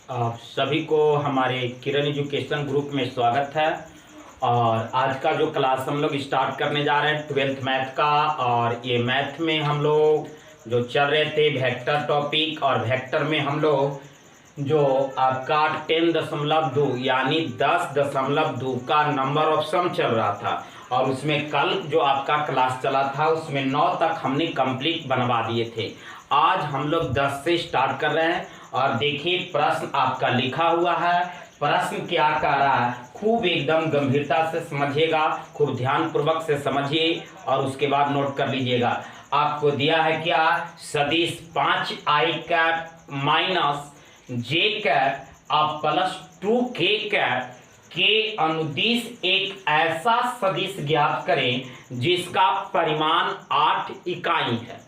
आप सभी को हमारे किरण एजुकेशन ग्रुप में स्वागत है। और आज का जो क्लास हम लोग स्टार्ट करने जा रहे हैं 12th मैथ का। और ये मैथ में हम लोग जो चल रहे थे वेक्टर टॉपिक, और वेक्टर में हम लोग जो आपका 10.2 यानी 10.2 का नंबर ऑफ सम चल रहा था। और उसमें कल जो आपका क्लास चला था उसमें 9 तक हमने कंप्लीट बनवा दिए थे। आज हम लोग 10 से स्टार्ट कर रहे हैं। और देखिए प्रश्न आपका लिखा हुआ है। प्रश्न क्या कह रहा है, खूब एकदम गंभीरता से समझिएगा, खूब ध्यानपूर्वक से समझिए और उसके बाद नोट कर लीजिएगा। आपको दिया है क्या, सदिश 5i कैप माइनस जे कैप अब प्लस 2k कैप के अनुदिश एक ऐसा सदिश ज्ञात करें जिसका परिमाण 8 इकाई है।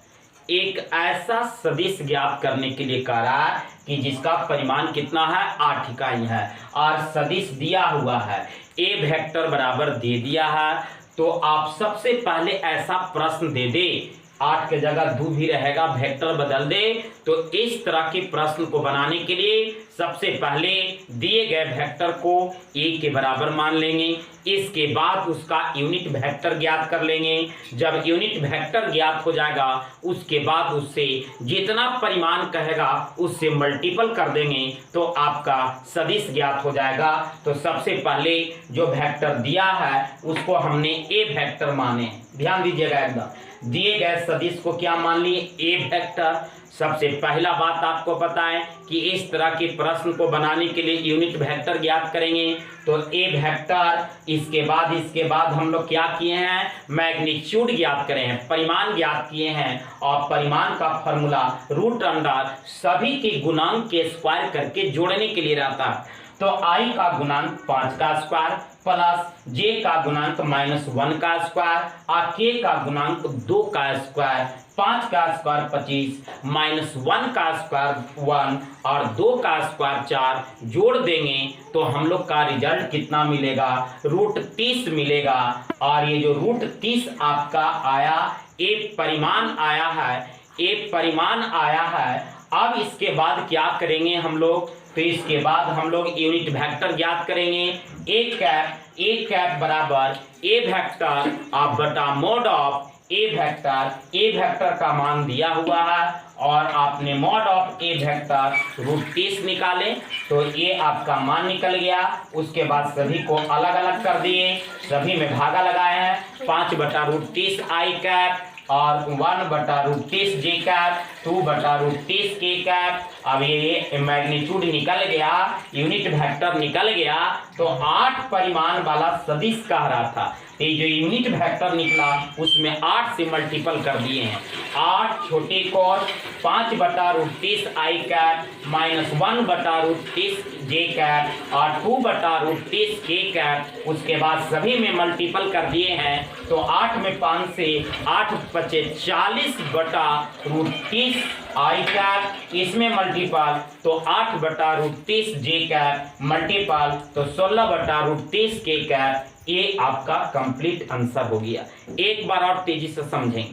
एक ऐसा सदिश ज्ञात करने के लिए कह रहा है कि जिसका परिमाण कितना है, 8 इकाई है। और सदिश दिया हुआ है, ए वेक्टर बराबर दे दिया है। तो आप सबसे पहले ऐसा प्रश्न दे दे, 8 के जगह 2 भी रहेगा, वेक्टर बदल दे। तो इस तरह के प्रश्न को बनाने के लिए सबसे पहले दिए गए वेक्टर को ए के बराबर मान लेंगे। इसके बाद उसका यूनिट वेक्टर ज्ञात कर लेंगे। जब यूनिट वेक्टर ज्ञात हो जाएगा उसके बाद उससे जितना परिमाण कहेगा उससे मल्टीपल कर देंगे तो आपका सदिश ज्ञात हो जाएगा। तो सबसे पहले जो वेक्टर दिया है उसको हमने ए वेक्टर माने। ध्यान दीजिएगा, एकदम दिए गए सदिश को क्या मान लिए, ए वेक्टर। सबसे पहला बात आपको पता है कि इस तरह के प्रश्न को बनाने के लिए यूनिट वेक्टर ज्ञात करेंगे। तो ए वेक्टर, इसके बाद हम लोग क्या किए हैं, मैग्नीट्यूड ज्ञात करें हैं, परिमाण ज्ञात किए हैं। और परिमाण का फॉर्मूला रूट अंडर सभी के गुणांक के स्क्वायर करके जोड़ने के लिए रहता है। तो i का गुणांक 5 का स्क्वायर प्लस j का गुणांक -1 का स्क्वायर और k का गुणांक 2 का स्क्वायर, 5 का स्क्वायर 25 -1 का स्क्वायर 1 और 2 का स्क्वायर 4 जोड़ देंगे तो हम लोग का रिजल्ट कितना मिलेगा, √30 मिलेगा। और ये जो √30 आपका आया, एक परिमाण आया है, एक परिमाण आया है। अब इसके बाद क्या करेंगे हम लोग, तो इसके बाद हम लोग यूनिट वेक्टर ज्ञात करेंगे। ए कैप बराबर ए वेक्टर अब बटा mode of A vector. A vector का मान दिया हुआ है और आपने मोड ऑफ ए वेक्टर √30 निकाले तो ये आपका मान निकल गया। उसके बाद सभी को अलग अलग कर दिए, सभी में भागा लगाए हैं। 5 बटा √30 आई कैप और 1 बटा √30 जे कैप, 2 बटा √30 के कैप। अब ये मैग्नीट्यूड निकल गया, यूनिट वेक्टर निकल गया। तो 8 परिमाण वाला सदिश कह रहा था। ये जो यूनिट वेक्टर निकला उसमें 8 से मल्टीपल कर दिए हैं। 8 छोटे कोस 5 बटा √30 आई कैप -1 बटा √30 जे कैप और 2 बटा √30 के कैप। उसके बाद सभी में मल्टीपल कर दिए हैं तो 8 में 5 से 8 बचे 40 बटा √30 आई कैप, इसमें मल्टीपल तो 8 बटा √30 जे कैप मल्टीपल तो 16 बटा √30 के कैप। ये आपका कंप्लीट आंसर हो गया। एक बार और तेजी से समझें।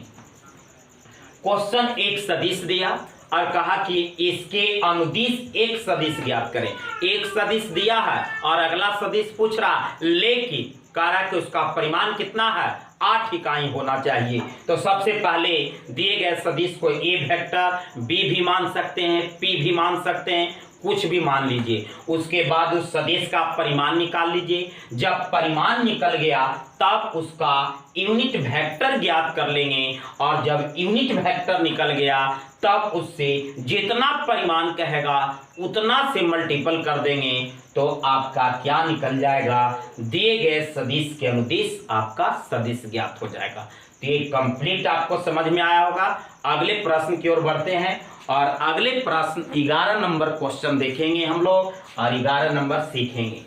क्वेश्चन एक सदिश दिया और कहा कि इसके अनुदिश एक सदिश ज्ञात करें। एक सदिश दिया है और अगला सदिश पूछ रहा, लेकिन कह रहा है कि उसका परिमाण कितना है, 8 इकाई होना चाहिए। तो सबसे पहले दिए गए सदिश को ए वेक्टर बी भी मान सकते हैं, पी भी मान सकते हैं, कुछ भी मान लीजिए। उसके बाद उस सदिश का परिमाण निकाल लीजिए। जब परिमाण निकल गया तब उसका यूनिट वेक्टर ज्ञात कर लेंगे। और जब यूनिट वेक्टर निकल गया तब उससे जितना परिमाण कहेगा उतना से मल्टीपल कर देंगे तो आपका क्या निकल जाएगा, दिए गए सदिश के अनुदिश आपका सदिश ज्ञात हो जाएगा। तो ये कंप्लीट आपको समझ में आया होगा। अगले प्रश्न की ओर बढ़ते हैं और अगले प्रश्न 11 नंबर क्वेश्चन देखेंगे हम लोग और 11 नंबर सीखेंगे।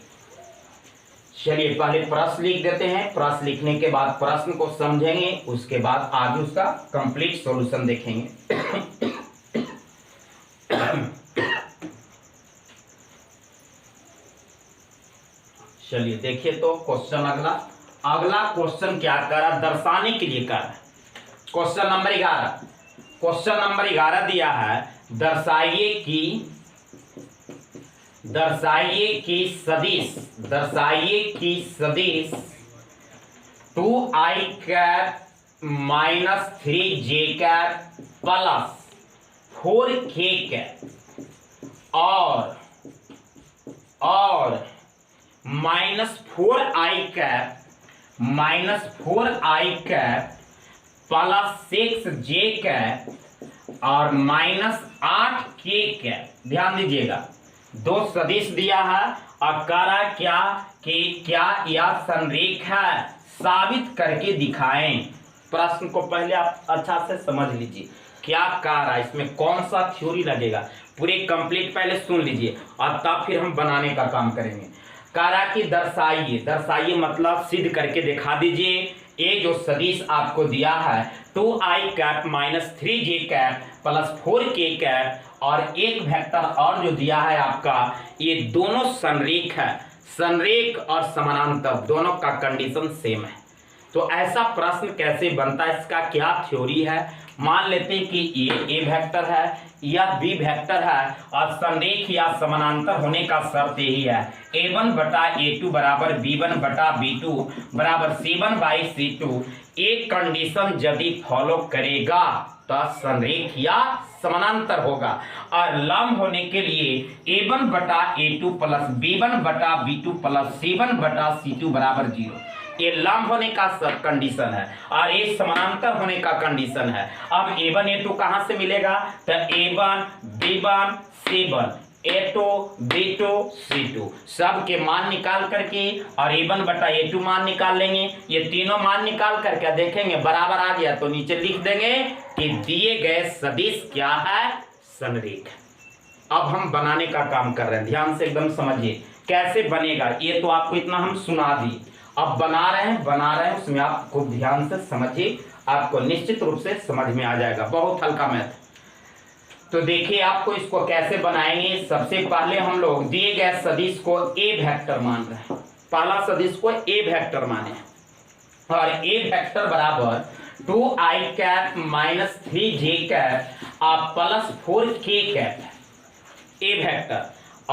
चलिए पहले प्रश्न लिख देते हैं, प्रश्न लिखने के बाद प्रश्न को समझेंगे, उसके बाद आगे उसका कंप्लीट सॉल्यूशन देखेंगे। चलिए देखिए तो क्वेश्चन अगला क्वेश्चन क्या कर रहा, दर्शाने के लिए कर रहा है। क्वेश्चन नंबर 11 दिया है, दर्शाइए कि दर्शाइए कि सदिश 2i cap minus 3j cap plus 4k cap और minus 4i cap plus 6j cap और माइनस 8k कैप। ध्यान दीजिएगा, दो सदिश दिया है और कह रहा है क्या कि क्या यह संरेख है, साबित करके दिखाएं। प्रश्न को पहले आप अच्छा से समझ लीजिए, क्या कह रहा है, इसमें कौन सा थ्योरी लगेगा, पूरे कंप्लीट पहले सुन लीजिए और तब फिर हम बनाने का काम करेंगे। कह रहा कि दर्शाइए मतलब सिद्ध करके दिखा दीजिए। ये जो सदिश आपको दिया है 2i cap minus 3j cap plus 4k cap और एक वेक्टर और जो दिया है आपका, ये दोनों संरेख है। संरेख और समानांतर दोनों का कंडीशन सेम है। तो ऐसा प्रश्न कैसे बनता है, इसका क्या थ्योरी है। मान लेते हैं कि ये ए वेक्टर है, यह बी वेक्टर है और संरेख या समानांतर होने का शर्त यही है a1 बटा a2 बराबर b1 बटा b2 बराबर c1/c2। एक कंडीशन यदि फॉलो करेगा तो संरेख या समानांतर होगा और लंब होने के लिए a1 बटा a2 प्लस b1 बटा b2 प्लस c1 बटा c2 बराबर 0। ये लंब होने का सब कंडीशन है और ये समानांतर होने का कंडीशन है। अब a1 a2 कहां से मिलेगा, तो a1 b1 c1 a2 b2 c2 सब के मान निकाल करके और a1 बटा a2 मान निकाल लेंगे। ये तीनों मान निकाल करके देखेंगे बराबर आ गया तो नीचे लिख देंगे कि दिए गए सदिश क्या है, संरेख। अब हम बनाने का काम कर रहे हैं, ध्यान से एकदम समझिए कैसे बनेगा। ये तो आपको इतना हम सुना दिए, अब बना रहे हैं उसमें आप खूब ध्यान से समझिए, आपको निश्चित रूप से समझ में आ जाएगा। बहुत हल्का मैथ। तो देखिए आपको इसको कैसे बनाएंगे। सबसे पहले हम लोग दिए गए सदिश को ए वेक्टर मान रहे हैं। पहला सदिश को ए वेक्टर माने और ए वेक्टर बराबर 2i cap minus 3j cap और plus 4k cap A vector.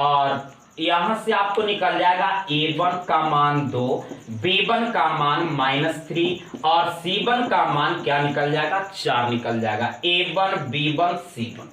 और यहां से आपको निकल जाएगा a1 का मान 2, b1 का मान -3 और c1 का मान क्या निकल जाएगा, 4 निकल जाएगा। a1 b1 c1।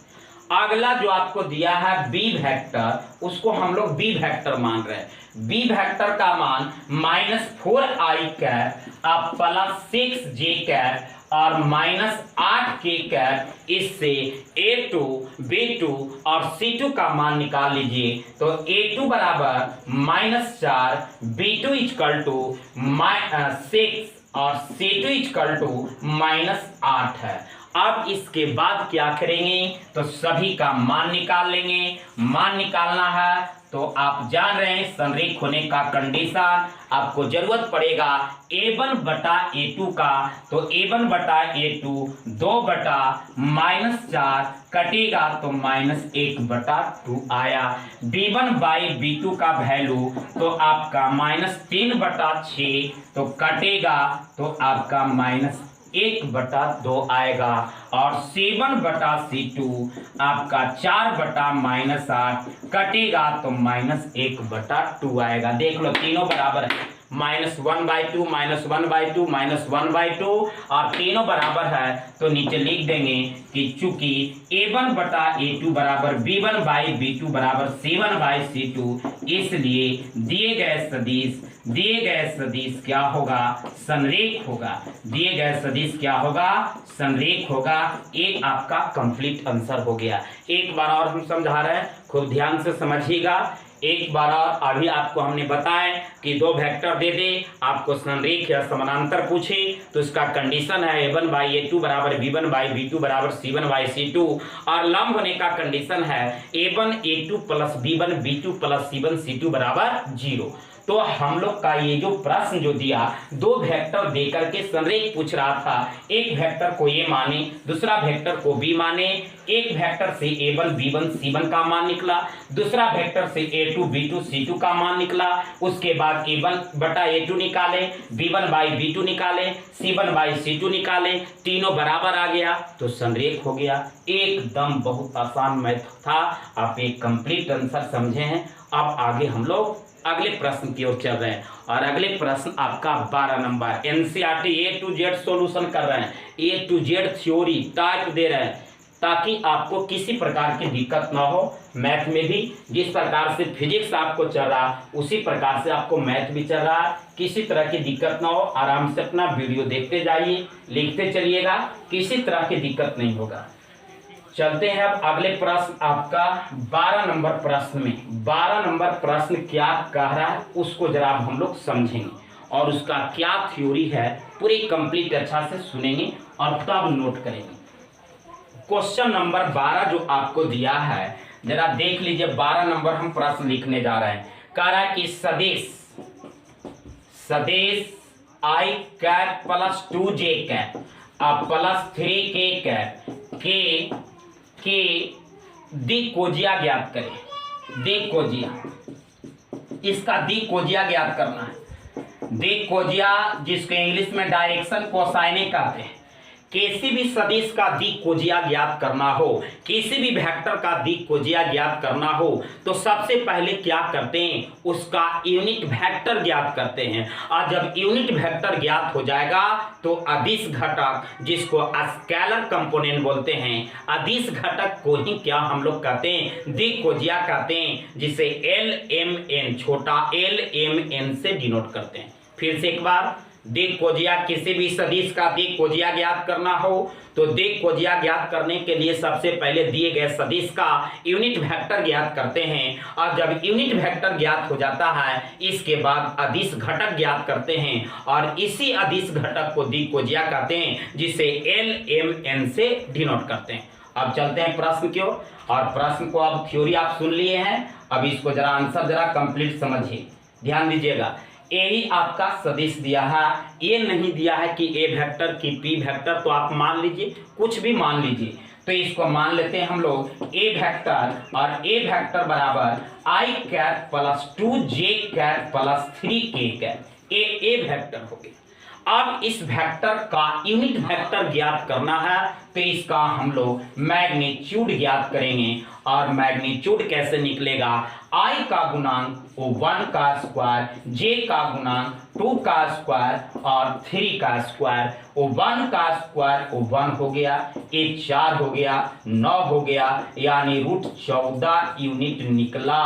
अगला जो आपको दिया है b वेक्टर, उसको हम लोग b वेक्टर मान रहे हैं। b वेक्टर का मान -4i कैप और प्लस 6j कैप और -8k कैप। इससे a2 b2 और c2 का मान निकाल लीजिए तो a2 बराबर -4, b2 इक्वल टू 6 और c2 इक्वल टू -8 है। अब इसके बाद क्या करेंगे, तो सभी का मान निकाल लेंगे। मान निकालना है तो आप जान रहे हैं संरेख होने का कंडीशन, आपको जरूरत पड़ेगा a1 बटा a2 का। तो a1 बटा a2 2 बटा -4 कटेगा तो -1 बटा 2 आया। b1 बाई b2 का वैल्यू तो आपका -3 बटा 6 तो कटेगा तो आपका -1 बटा 2 आएगा। और c1 बटा c2 आपका 4 बटा -8 कटेगा तो -1 बटा 2 आएगा। देख लो तीनों बराबर है, -1/2 -1/2 -1/2 और तीनों बराबर है तो नीचे लिख देंगे कि चूंकि a1 बटा a2 बराबर b1 बाई b2 बराबर c1 बाई c2, इसलिए दिए गए सदिश क्या होगा, संरेख होगा। दिए गए सदिश क्या होगा, संरेख होगा। एक आपका कंप्लीट आंसर हो गया। एक बार और हम समझा रहे हैं, खूब ध्यान से समझिएगा। एक बार और अभी आपको हमने बताया कि दो वेक्टर दे दे, आपको संरेख या समानांतर पूछे तो इसका कंडीशन है a1 बाई a2 बराबर b1 बाई b2 बराबर c1 बाई c2 और लंब होने का कंडीशन है a1 a2 plus b1 b2 plus c1 c2 बराबर 0। तो हम लोग का ये जो प्रश्न जो दिया, दो वेक्टर देकर के संरेख पूछ रहा था। एक वेक्टर को ए माने, दूसरा वेक्टर को बी माने। एक वेक्टर से a1 b1 c1 का मान निकला, दूसरा वेक्टर से a2 b2 c2 का मान निकला। उसके बाद a1 बटा a2 निकाले, b1 बाई b2 निकाले, c1 बाई c2 निकाले, तीनों बराबर आ गया तो संरेख हो गया। एकदम बहुत आसान मैथ था, आप एक कंप्लीट आंसर समझे हैं। अब आगे हम लोग अगले प्रश्न की ओर चल रहे हैं और अगले प्रश्न आपका 12 number NCERT A to Z solution कर रहे हैं, A to Z theory type दे रहे हैं ताकि आपको किसी प्रकार की दिक्कत ना हो। मैथ में भी जिस प्रकार से फिजिक्स आपको चल रहा उसी प्रकार से आपको मैथ भी चल रहा है, किसी तरह की दिक्कत ना हो। आराम से अपना वीडियो देखते जाइए, लिखते चलिएगा, किसी तरह की दिक्कत नहीं होगा। चलते हैं अब अगले प्रश्न आपका 12 नंबर प्रश्न में। 12 नंबर प्रश्न क्या कह रहा है उसको जरा हम लोग समझेंगे और उसका क्या थ्योरी है पूरी कंप्लीट अच्छा से सुनेंगे और तब नोट करेंगे। क्वेश्चन नंबर 12 जो आपको दिया है जरा देख लीजिए। 12 नंबर हम प्रश्न लिखने जा रहे हैं। कह रहा है कि सदिश i cap plus 2j cap plus 3k cap के दिक्कोजिया ज्ञात करें। दिक्कोजिया, इसका दिक्कोजिया ज्ञात करना है। दिक्कोजिया जिसको इंग्लिश में डायरेक्शन कोसाइने कहते हैं। किसी भी सदिश का दिक्कोजिया ज्ञात करना हो, किसी भी वेक्टर का दिक्कोजिया ज्ञात करना हो तो सबसे पहले क्या करते हैं, उसका यूनिट वेक्टर ज्ञात करते हैं। और जब यूनिट वेक्टर ज्ञात हो जाएगा तो अदिश घटक जिसको स्केलर कंपोनेंट बोलते हैं, अदिश घटक को ही क्या हम लोग कहते हैं, दिक्कोजिया कहते हैं, जिसे LMN छोटा LMN से डिनोट करते हैं। फिर से एक बार, दिक्कोजिया किसी भी सदिश का दिक्कोजिया ज्ञात करना हो तो दिक्कोजिया ज्ञात करने के लिए सबसे पहले दिए गए सदिश का यूनिट वेक्टर ज्ञात करते हैं। और जब यूनिट वेक्टर ज्ञात हो जाता है इसके बाद अदिश घटक ज्ञात करते हैं और इसी अदिश घटक को दिक्कोजिया कहते हैं, जिसे LMN से डिनोट करते हैं। अब चलते हैं प्रश्न की ओर और प्रश्न को अब थ्योरी आप सुन लिए हैं, अब इसको जरा आंसर जरा कंप्लीट समझिए, ध्यान दीजिएगा। यही आपका सदिश दिया है, ये नहीं दिया है कि ए वेक्टर की पी वेक्टर, तो आप मान लीजिए कुछ भी मान लीजिए। तो इसको मान लेते हैं हम लोग ए वेक्टर, और ए वेक्टर बराबर i cap plus 2j cap plus 3k cap, A vector हो गया। अब इस वेक्टर का यूनिट वेक्टर ज्ञात करना है तो इसका हम लोग मैग्नीट्यूड ज्ञात करेंगे। और मैग्नीट्यूड कैसे निकलेगा, i का गुणांक वो 1 का स्क्वायर, j का गुणांक 2 का स्क्वायर और 3 का स्क्वायर। वो 1 का स्क्वायर वो 1 हो गया, ये 4 हो गया, 9 हो गया, यानी √14 यूनिट निकला,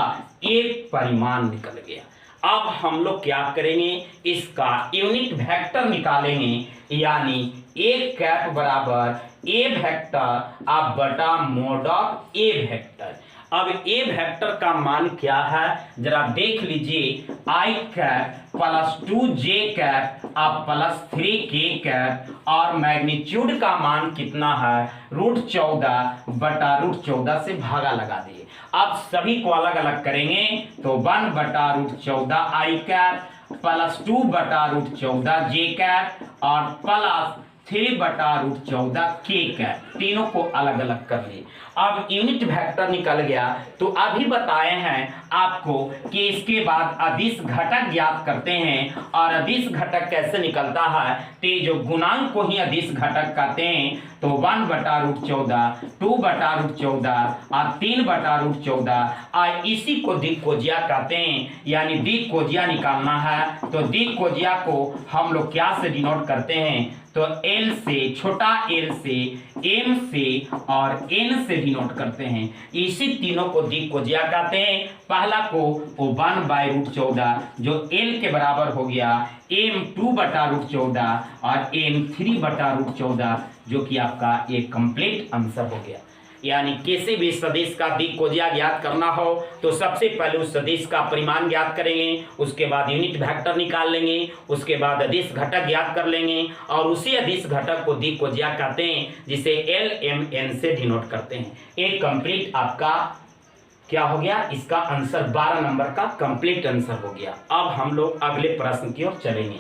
एक परिमाण निकल गया। अब हम लोग क्या करेंगे, इसका यूनिट वेक्टर निकालेंगे, यानी ए कैप बराबर ए वेक्टर अब बटा मोड ऑफ ए वेक्टर। अब ए वेक्टर का मान क्या है जरा देख लीजिए, i cap plus 2j cap अब प्लस 3k कैप और मैग्नीट्यूड का मान कितना है, √14 बटा √14 से भागा लगा दिए। अब सभी को अलग अलग करेंगे तो 1 बटा √14 i कैप प्लस 2 बटा √14 j कैप और प्लस 3 बटा √14 k कैप, तीनों को अलग अलग कर लिए। अब यूनिट वेक्टर निकल गया तो अभी बताए हैं आपको कि इसके बाद अदिश घटक ज्ञात करते हैं। और अदिश घटक कैसे निकलता है, तो जो गुणांक को ही अदिश घटक कहते हैं, तो 1 बटा √14, 2 बटा √14 और 3 बटा √14 और इसी को दिक्कोजिया कहते हैं। यानी दिक्कोजिया निकालना है तो दिक्कोजिया को हम लोग क्या से डिनोट करते हैं, तो L से, छोटा L से, M से और N से डिनोट करते हैं। इसी तीनों को दिक्कोजिया कहते हैं। पहला को 1 बाई √14 जो L के बराबर हो गया, M 2 बटा √14 और M 3 बटा √14 जो कि आपका एक कंप्लीट आंसर हो गया। यानी किसी भी सदिश का दिक्कोजिया ज्ञात करना हो तो सबसे पहले उस सदिश का परिमाण ज्ञात करेंगे, उसके बाद यूनिट वेक्टर निकाल लेंगे, उसके बाद अदिश घटक ज्ञात कर लेंगे और उसी अदिश घटक को दिक्कोजिया कहते हैं, जिसे LMN से डिनोट करते हैं। एक कंप्लीट आपका क्या हो गया, इसका आंसर 12 नंबर का कंप्लीट आंसर हो गया। अब हम लोग अगले प्रश्न की ओर चलेंगे।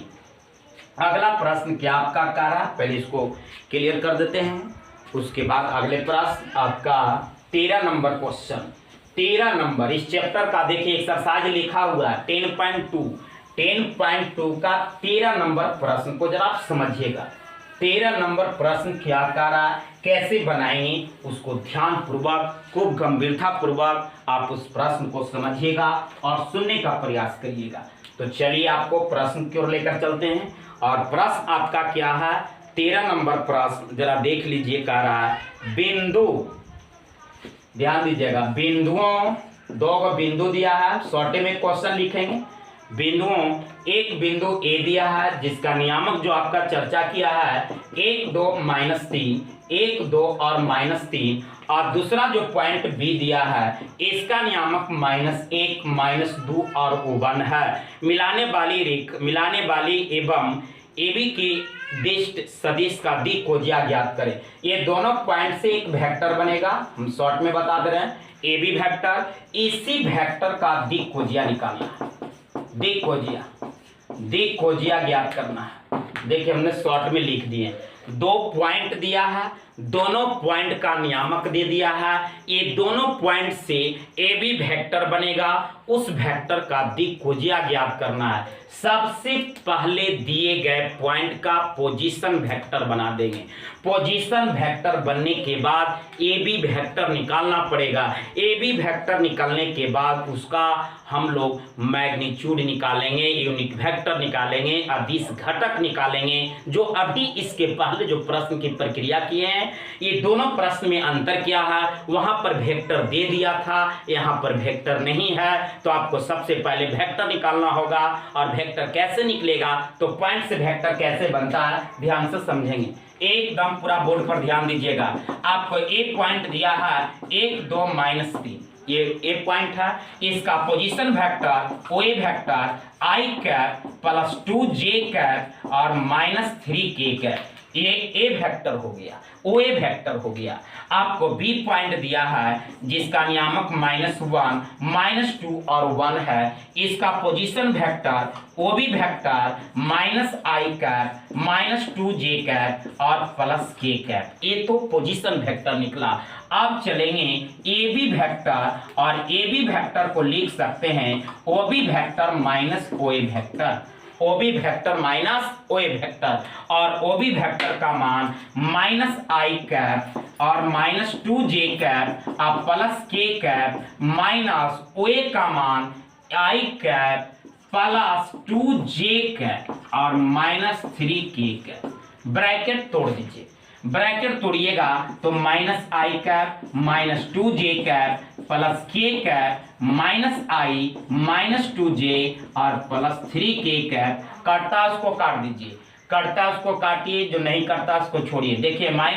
अगला प्रश्न क्या आपका कह रहा है, पहले इसको क्लियर कर देते हैं, उसके बाद अगले प्रश्न आपका 13 नंबर क्वेश्चन। 13 नंबर इस चैप्टर का देखिए एक्सरसाइज लिखा हुआ है 10.2 का 13 नंबर प्रश्न को जरा आप समझिएगा। 13 नंबर प्रश्न क्या कह रहा है, कैसे बनाएंगे उसको ध्यान पूर्वक, खूब गंभीरता पूर्वक आप उस प्रश्न को समझिएगा और सुनने का प्रयास करिएगा। तो चलिए आपको प्रश्न की ओर लेकर चलते हैं। और प्रश्न आपका क्या है, 13 नंबर प्रश्न जरा देख लीजिए, कह रहा है बिंदु, ध्यान दीजिएगा, बिंदुओं, 2 बिंदु दिया है, शॉर्टे में क्वेश्चन लिखेंगे। बिंदुओं, एक बिंदु ए दिया है जिसका नियामक जो आपका चर्चा किया है 1 2 -3, 1 2 और -3, और दूसरा जो पॉइंट बी दिया है इसका नियामक -1 -2 और 1 है। मिलाने वाली एवं एबी की दिष्ट सदिश का दिक्कोजिया ज्ञात करें। ये दोनों पॉइंट से एक वेक्टर बनेगा, हम शॉर्ट में बता दे रहे हैं एबी वेक्टर, इसी वेक्टर का दिक्कोजिया निकालना है, दिक्कोजिया ज्ञात करना है। देखिए हमने शॉर्ट में लिख दिए, 2 पॉइंट दिया है, दोनों पॉइंट का नियामक दे दिया है, ये दोनों पॉइंट से ए बी वेक्टर बनेगा, उस वेक्टर का दिक्कोजिया ज्ञात करना है। सबसे पहले दिए गए पॉइंट का पोजीशन वेक्टर बना देंगे, पोजीशन वेक्टर बनने के बाद ए बी वेक्टर निकालना पड़ेगा, ए बी वेक्टर निकालने के बाद उसका हम लोग मैग्नीट्यूड निकालेंगे, यूनिट वेक्टर निकालेंगे, अदिश घटक निकालेंगे, जो अभी इसके पहले जो प्रश्न की प्रक्रिया किए हैं। ये दोनों प्रश्न में अंतर क्या है, वहां पर वेक्टर दे दिया था, यहाँ पर वेक्टर नहीं है, तो आपको सबसे पहले वेक्टर निकालना होगा। और वेक्टर कैसे निकलेगा, तो पॉइंट से वेक्टर कैसे बनता है ध्यान से समझेंगे, एकदम पूरा बोर्ड पर ध्यान दीजिएगा। आपको एक पॉइंट दिया है 1 2 -3, ये एक पॉइंट है, इसका position vector O A vector I cap plus 2j cap और -3k कैप, ये ए वेक्टर हो गया, ओ ए वेक्टर हो गया। आपको बी पॉइंट दिया है जिसका नियामक -1 -2 और 1 है, इसका position vector O B vector -i cap -2j cap और +k कैप, ये तो पोजीशन वेक्टर निकला। अब चलेंगे ए बी वेक्टर, और ए बी वेक्टर को लिख सकते हैं O B vector minus O A vector, O B vector minus O A vector, और ओ बी वेक्टर का मान -i कैप और -2j कैप और +k कैप माइनस ओ ए का मान i कैप +2j कैप और -3k कैप। ब्रैकेट तोड़ दीजिए, ब्रैकेट तोड़िएगा तो -i cap -2j cap +k cap -i -2j और +3k कैप। कटता उसको काट दीजिए, कटता उसको काटिए, जो नहीं करता उसको छोड़िए। देखिए -i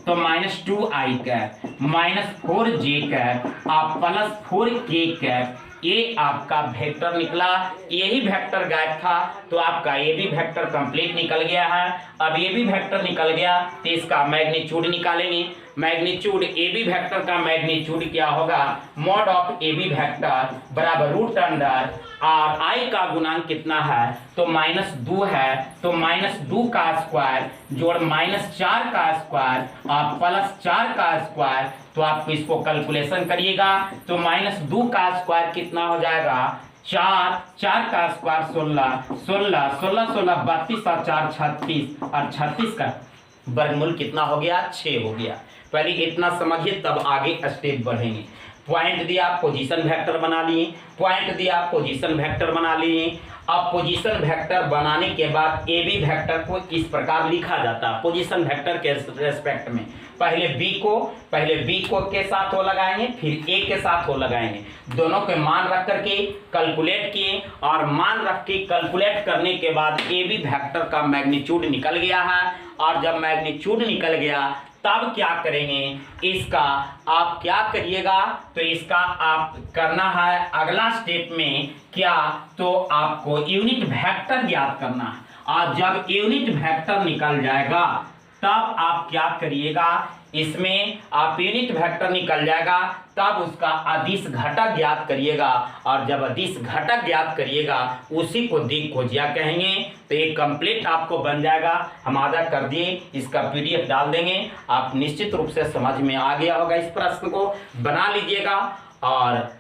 तो -2i कैप -4j कैप और +4k कैप, ये आपका वेक्टर निकला। यही वेक्टर गायब था तो आपका ये भी वेक्टर कंप्लीट निकल गया है। अब ये भी वेक्टर निकल गया तो इसका मैग्नीट्यूड निकालेंगे। मैग्नीट्यूड ए बी वेक्टर का मैग्नीट्यूड क्या होगा, mod of A B vector बराबर √अंडर और आई का गुणांक कितना है तो -2 है, तो -2 का स्क्वायर जोड़ -4 का स्क्वायर और +4 का स्क्वायर, तो आपको इसको कैलकुलेशन करिएगा तो -2 का स्क्वायर कितना हो जाएगा 4 का स्क्वायर 16 32 और 4 36 और 36 का वर्गमूल कितना हो गया 6 हो गया। पहले इतना समझिए तब आगे स्टेप बढ़ेंगे। पॉइंट दिया पोजीशन वेक्टर बना लिए, पॉइंट दिया पोजीशन वेक्टर बना लिए। अब पोजीशन वेक्टर बनाने के बाद ए बी वेक्टर को इस प्रकार लिखा जाता है पोजीशन वेक्टर के रेस्पेक्ट में। पहले बी को के साथ हो लगाएंगे, फिर ए के साथ हो लगाएंगे, दोनों के मान रख करके कैलकुलेट किए और मान रख के कैलकुलेट करने के बाद ए बी वेक्टर का मैग्नीट्यूड निकल गया है। और जब मैग्नीट्यूड निकल गया तब क्या करेंगे, इसका आप क्या करिएगा तो इसका आप करना है अगला स्टेप में क्या, तो आपको यूनिट वेक्टर ज्ञात करना है। और जब यूनिट वेक्टर निकल जाएगा तब आप क्या करिएगा, इसमें आप यूनिट वेक्टर निकल जाएगा, तब उसका अदिश घटक ज्ञात करिएगा, और जब अदिश घटक ज्ञात करिएगा उसी को दिक्कोजिया कहेंगे। तो ये कंप्लीट आपको बन जाएगा, हम आधा कर दिए, इसका PDF डाल देंगे। आप निश्चित रूप से समझ में आ गया होगा, इस प्रश्न को बना लीजिएगा। और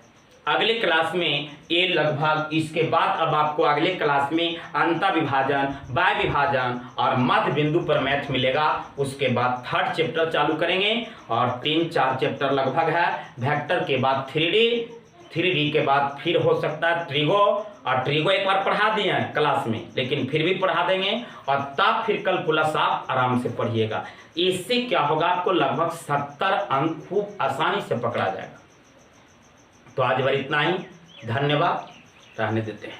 अगले क्लास में ये लगभग इसके बाद अब आपको अगले क्लास में अंतर विभाजन, बाय विभाजन और मध्य बिंदु पर मैथ मिलेगा। उसके बाद 3rd चैप्टर चालू करेंगे और 3-4 चैप्टर लगभग है। वेक्टर के बाद 3D के बाद फिर हो सकता है ट्रिगो, और ट्रिगो एक बार पढ़ा दिए हैं क्लास में, लेकिन फिर भी पढ़ा देंगे। और तब फिर कैलकुलस आप आराम से पढ़िएगा। इससे क्या होगा, आपको लगभग 70 अंक खूब आसानी से पकड़ा जाएगा। तो आज बार इतना ही, धन्यवाद, रहने देते हैं।